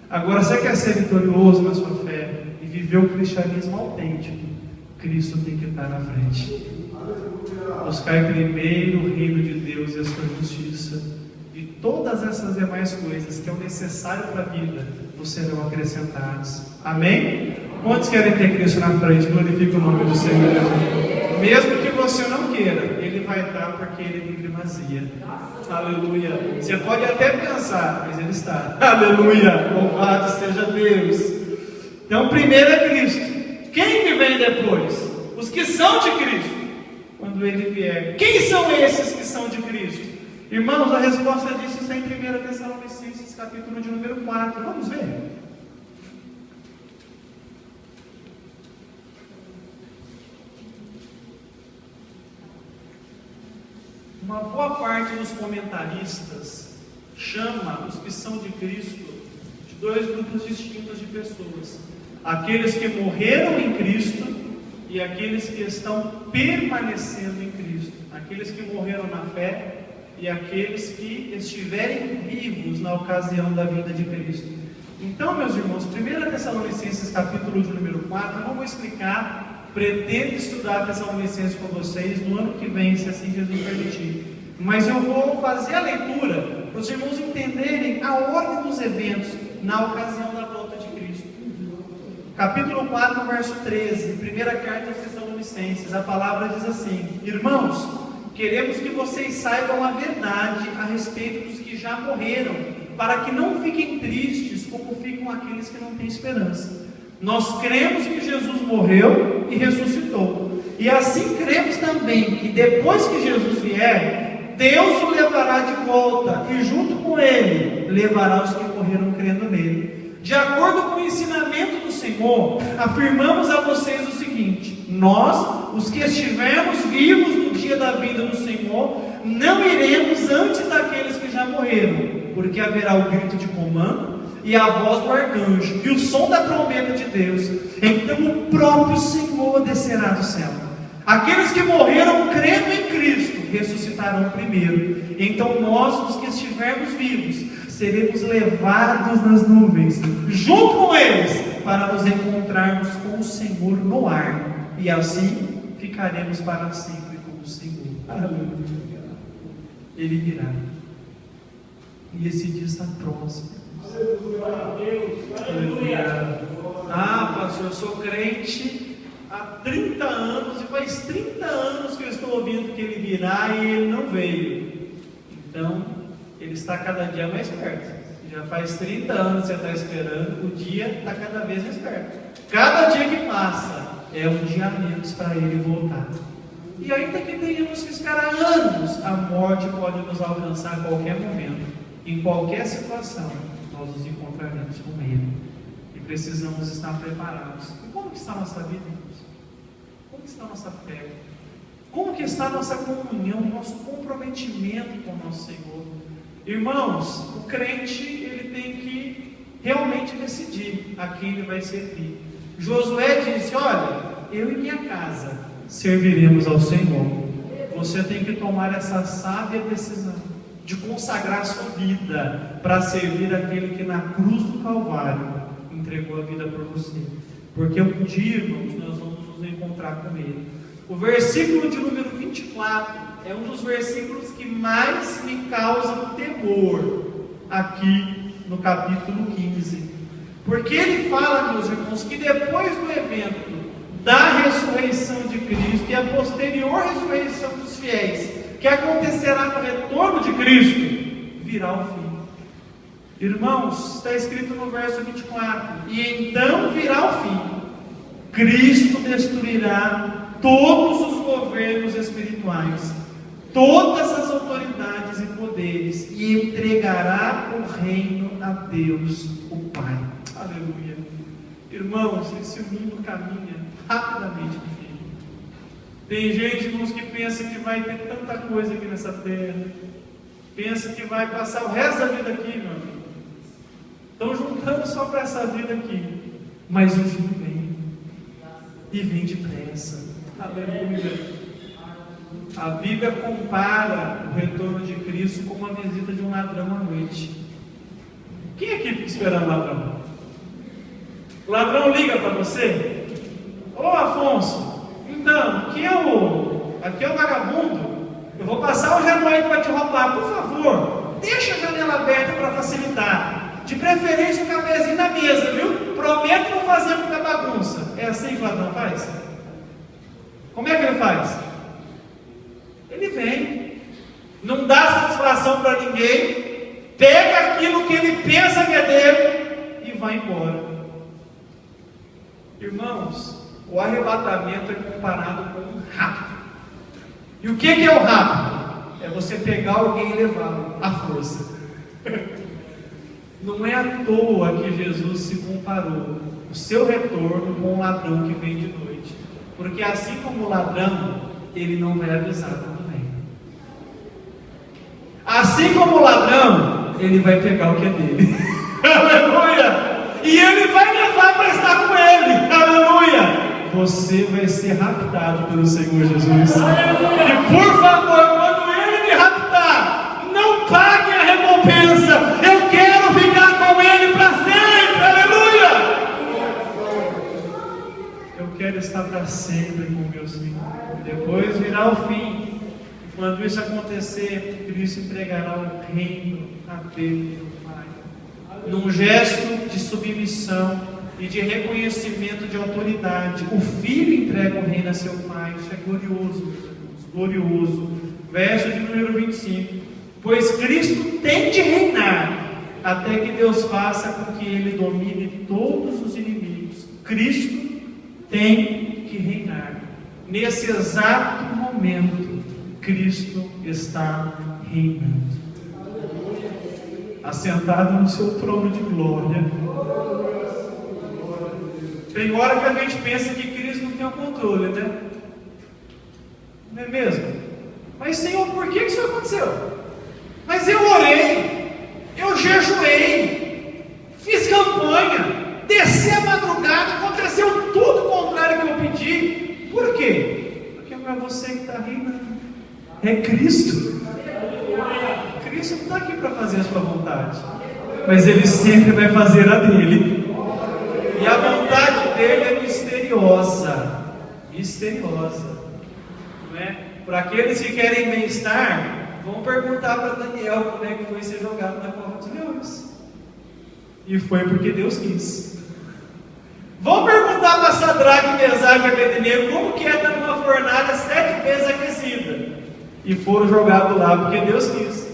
Agora, você quer ser vitorioso na sua fé e viver o cristianismo autêntico, Cristo tem que estar na frente. Buscar primeiro o reino de Deus e a sua justiça, e todas essas demais coisas que é o necessário para a vida vos serão acrescentados. Amém? Quantos querem ter Cristo na frente? Glorifica o nome do Senhor. Mesmo que você não queira, Ele vai estar porque Ele tem primazia. Aleluia. Você pode até pensar, mas Ele está. Aleluia. Louvado seja Deus. Então, primeiro é Cristo. Quem que vem depois? Os que são de Cristo. Quando Ele vier. Quem são esses que são de Cristo? Irmãos, a resposta disso está em 1 Tessalonicenses, capítulo de número 4. Vamos ver. Uma boa parte dos comentaristas chama os que são de Cristo de dois grupos distintos de pessoas: aqueles que morreram em Cristo e aqueles que estão permanecendo em Cristo, aqueles que morreram na fé e aqueles que estiverem vivos na ocasião da vinda de Cristo. Então, meus irmãos, 1 Tessalonicenses capítulo de número 4, eu não vou explicar, pretendo estudar Tessalonicenses com vocês no ano que vem, se assim Jesus permitir, mas eu vou fazer a leitura para os irmãos entenderem a ordem dos eventos na ocasião da volta de Cristo. Capítulo 4, verso 13, primeira carta aos Tessalonicenses, a palavra diz assim: irmãos, queremos que vocês saibam a verdade a respeito dos que já morreram, para que não fiquem tristes como ficam aqueles que não têm esperança. Nós cremos que Jesus morreu e ressuscitou, e assim cremos também que depois que Jesus vier, Deus o levará de volta, e junto com ele levará os que morreram crendo nele. De acordo com o ensinamento do Senhor, afirmamos a vocês o seguinte: nós, os que estivermos vivos no dia da vinda do Senhor, não iremos antes daqueles que já morreram, porque haverá o grito de comando e a voz do arcanjo e o som da trombeta de Deus. Então o próprio Senhor descerá do céu. Aqueles que morreram crendo em Cristo ressuscitarão primeiro. Então nós, os que estivermos vivos, seremos levados nas nuvens junto com eles, para nos encontrarmos com o Senhor no ar, e assim ficaremos para sempre com o Senhor. Aleluia. Ele virá, e esse dia está próximo. Aleluia. Ah, pastor, eu sou crente há 30 anos, e faz 30 anos que eu estou ouvindo que ele virá e ele não veio. Então, ele está cada dia mais perto. Já faz 30 anos que você está esperando, o dia está cada vez mais perto. Cada dia que passa é um dia a menos para ele voltar. E ainda que tenhamos que esperar anos, a morte pode nos alcançar a qualquer momento. Em qualquer situação, nós nos encontraremos com ele. E precisamos estar preparados. E como que está a nossa vida, irmãos? Como que está a nossa fé? Como que está a nossa comunhão, nosso comprometimento com o nosso Senhor? Irmãos, o crente, ele tem que realmente decidir a quem ele vai servir. Josué disse: olha, eu e minha casa serviremos ao Senhor. Você tem que tomar essa sábia decisão de consagrar sua vida para servir aquele que na cruz do Calvário entregou a vida por você. Porque um dia, irmãos, nós vamos nos encontrar com ele. O versículo de número 24 é um dos versículos que mais me causam temor aqui no capítulo 15. Porque ele fala, meus irmãos, que depois do evento da ressurreição de Cristo e a posterior ressurreição dos fiéis, que acontecerá no retorno de Cristo, virá o fim. Irmãos, está escrito no verso 24: e então virá o fim. Cristo destruirá todos os governos espirituais, todas as autoridades e poderes, e entregará o reino a Deus, o Pai. Aleluia. Irmãos, esse mundo caminha rapidamente no fim. Tem gente, irmãos, que pensa que vai ter tanta coisa aqui nessa terra, pensa que vai passar o resto da vida aqui, meu amigo. Estão juntando só para essa vida aqui, mas o fim vem, e vem depressa. Aleluia. A Bíblia compara o retorno de Cristo com uma visita de um ladrão à noite. Quem aqui fica esperando o ladrão? O ladrão liga para você: ô Afonso, então, aqui é o vagabundo, eu vou passar hoje à noite para te roubar, por favor, deixa a janela aberta para facilitar, de preferência um cafezinho na mesa, viu? Prometo não fazer muita bagunça. É assim que o ladrão faz? Como é que ele faz? Ele vem, não dá satisfação para ninguém, pega aquilo que ele pensa que é dele e vai embora. Irmãos, o arrebatamento é comparado com um rapto. E o que é o rapto? É você pegar alguém e levá-lo à força. Não é à toa que Jesus se comparou o seu retorno com um ladrão que vem de noite. Porque assim como o ladrão, ele não vai avisar quando vem. Assim como o ladrão, ele vai pegar o que é dele. Aleluia! E ele vai levar para estar com ele. Aleluia! Você vai ser raptado pelo Senhor Jesus. E por favor, quando ele me raptar, não pague a recompensa. Eu quero ficar com ele para sempre. Aleluia! Eu quero estar para sempre com o meu Senhor. Depois virá o fim. E quando isso acontecer, Cristo entregará o reino a Deus, ao Pai. Num gesto de submissão e de reconhecimento de autoridade, o Filho entrega o reino a seu Pai. Isso é glorioso, meus irmãos, glorioso. Verso de número 25: pois Cristo tem de reinar, até que Deus faça com que Ele domine todos os inimigos. Cristo tem que reinar. Nesse exato momento, Cristo está reinando, assentado no seu trono de glória. Tem hora que a gente pensa que Cristo não tem o controle, né? Não é mesmo? Mas Senhor, por que isso aconteceu? Mas eu orei, eu jejuei, fiz campanha, desci a madrugada, aconteceu tudo o contrário que eu pedi. Por quê? Porque não é você que está reinando, é Cristo. Cristo não está aqui para fazer a sua vontade, mas Ele sempre vai fazer a dele. E a vontade dele é misteriosa, não é? Para aqueles que querem bem-estar, vão perguntar para Daniel como é que foi ser jogado na cova dos leões. E foi porque Deus quis. Vão perguntar para Sadraque, Mesaque e Abednego como que é estar numa fornalha 7 vezes aquecida. E foram jogados lá porque Deus quis.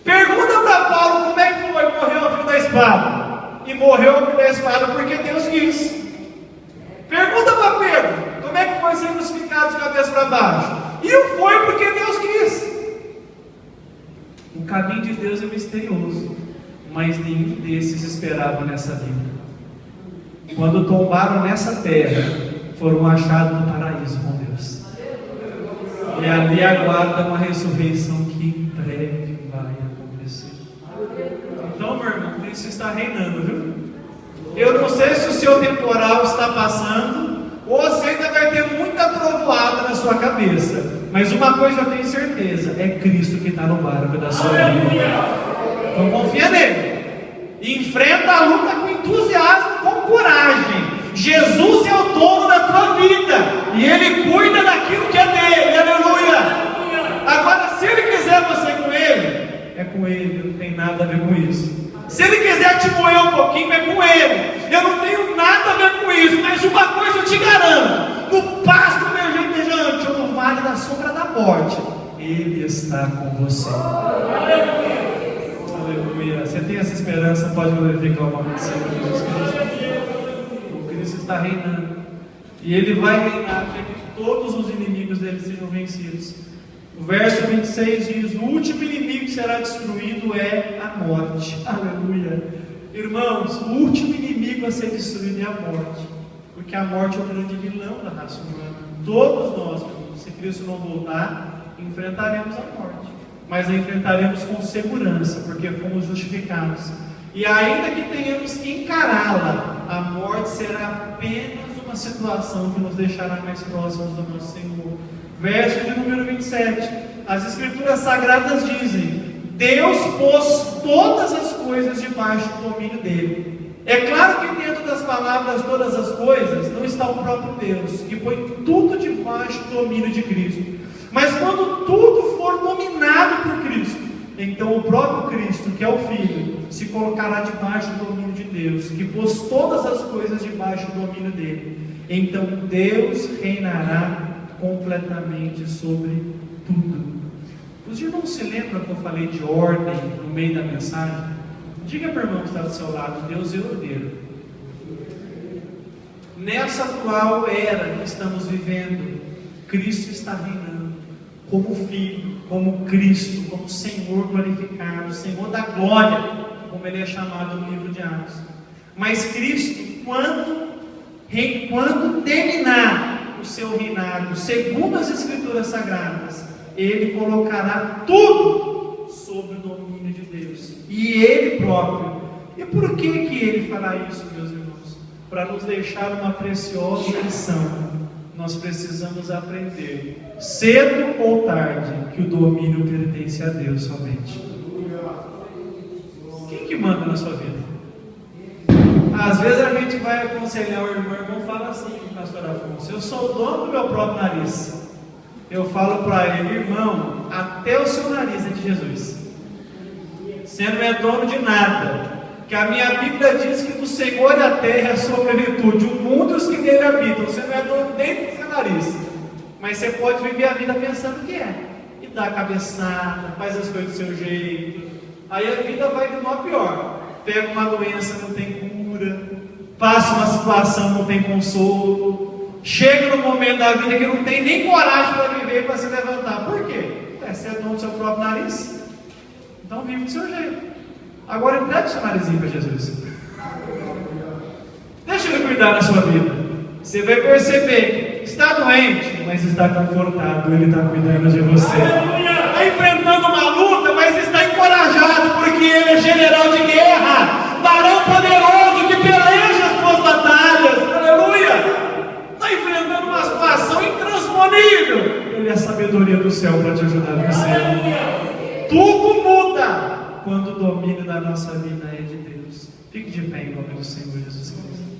Pergunta para Paulo como é que foi morrer ao fio da espada. E morreu ao fio da espada porque Deus quis. Pergunta para Pedro como é que foi ser crucificado de cabeça para baixo. E foi porque Deus quis. O caminho de Deus é misterioso, mas nenhum desses esperava nessa vida. Quando tombaram nessa terra, foram achados no paraíso com Deus. E ali aguarda uma ressurreição que em breve vai acontecer. Então, meu irmão, Cristo está reinando, viu? Eu não sei se o seu temporal está passando, ou você ainda vai ter muita trovoada na sua cabeça. Mas uma coisa eu tenho certeza, é Cristo que está no barco da sua vida. Então confia nele. Enfrenta a luta com entusiasmo, com coragem. Jesus é o dono da tua vida, e Ele cuida daquilo que é dele. Aleluia! Agora, se Ele quiser você com Ele, é com Ele, não tem nada a ver com isso. Se Ele quiser te moer um pouquinho, é com Ele. Eu não tenho nada a ver com isso, mas uma coisa eu te garanto: no pasto verdejante ou no vale da sombra da morte, Ele está com você. Aleluia! Você tem essa esperança, pode glorificar o nome do Senhor Jesus Cristo. O Cristo está reinando, e Ele vai reinar até que todos os inimigos dele sejam vencidos. O verso 26 diz: o último inimigo que será destruído é a morte. Aleluia! Irmãos, o último inimigo a ser destruído é a morte, porque a morte é o grande vilão da raça humana. Todos nós, se Cristo não voltar, enfrentaremos a morte, mas a enfrentaremos com segurança, porque fomos justificados. E ainda que tenhamos que encará-la, a morte será apenas uma situação que nos deixará mais próximos do nosso Senhor. Verso de número 27, as Escrituras Sagradas dizem: Deus pôs todas as coisas debaixo do domínio dele. É claro que dentro das palavras todas as coisas não está o próprio Deus, que põe tudo debaixo do domínio de Cristo. Mas quando tudo for dominado por Cristo, então o próprio Cristo, que é o Filho, se colocará debaixo do domínio de Deus, que pôs todas as coisas debaixo do domínio dele. Então Deus reinará completamente sobre tudo. Os irmãos se lembram que eu falei de ordem no meio da mensagem? Diga para o irmão que está do seu lado: Deus é ordeiro. Nessa atual era que estamos vivendo, Cristo está reinando como Filho, como Cristo, como Senhor glorificado, Senhor da glória, como Ele é chamado no livro de Atos. Mas Cristo, quando terminar o seu reinado, segundo as Escrituras Sagradas, Ele colocará tudo sob sob o domínio de Deus. E Ele próprio. E por que Ele fará isso, meus irmãos? Para nos deixar uma preciosa lição. Nós precisamos aprender, cedo ou tarde, que o domínio pertence a Deus somente. Quem que manda na sua vida? Às vezes a gente vai aconselhar o irmão fala assim, pastor Afonso, eu sou o dono do meu próprio nariz. Eu falo para ele, irmão, até o seu nariz é de Jesus. Você não é dono de nada. Que a minha Bíblia diz que do Senhor a terra é a sua plenitude, o mundo e os que nele habitam. Você não é dono nem do seu nariz. Mas você pode viver a vida pensando que é. E dá a cabeçada, faz as coisas do seu jeito. Aí a vida vai de mal a pior. Pega uma doença, não tem cura. Passa uma situação, não tem consolo. Chega no momento da vida que não tem nem coragem para viver, para se levantar. Por quê? Você é dono do seu próprio nariz. Então vive do seu jeito. Agora entregue o seu narizinho para Jesus. Deixa Ele cuidar da sua vida. Você vai perceber que está doente, mas está confortado. Ele está cuidando de você. Está enfrentando uma luta, mas está encorajado, porque Ele é general de guerra, varão poderoso que peleja as suas batalhas. Aleluia! Está enfrentando uma situação intransponível. Ele é a sabedoria do céu para te ajudar a vencer. Tudo muda quando o domínio da nossa vida é de Deus. Fique de pé em nome do Senhor Jesus Cristo.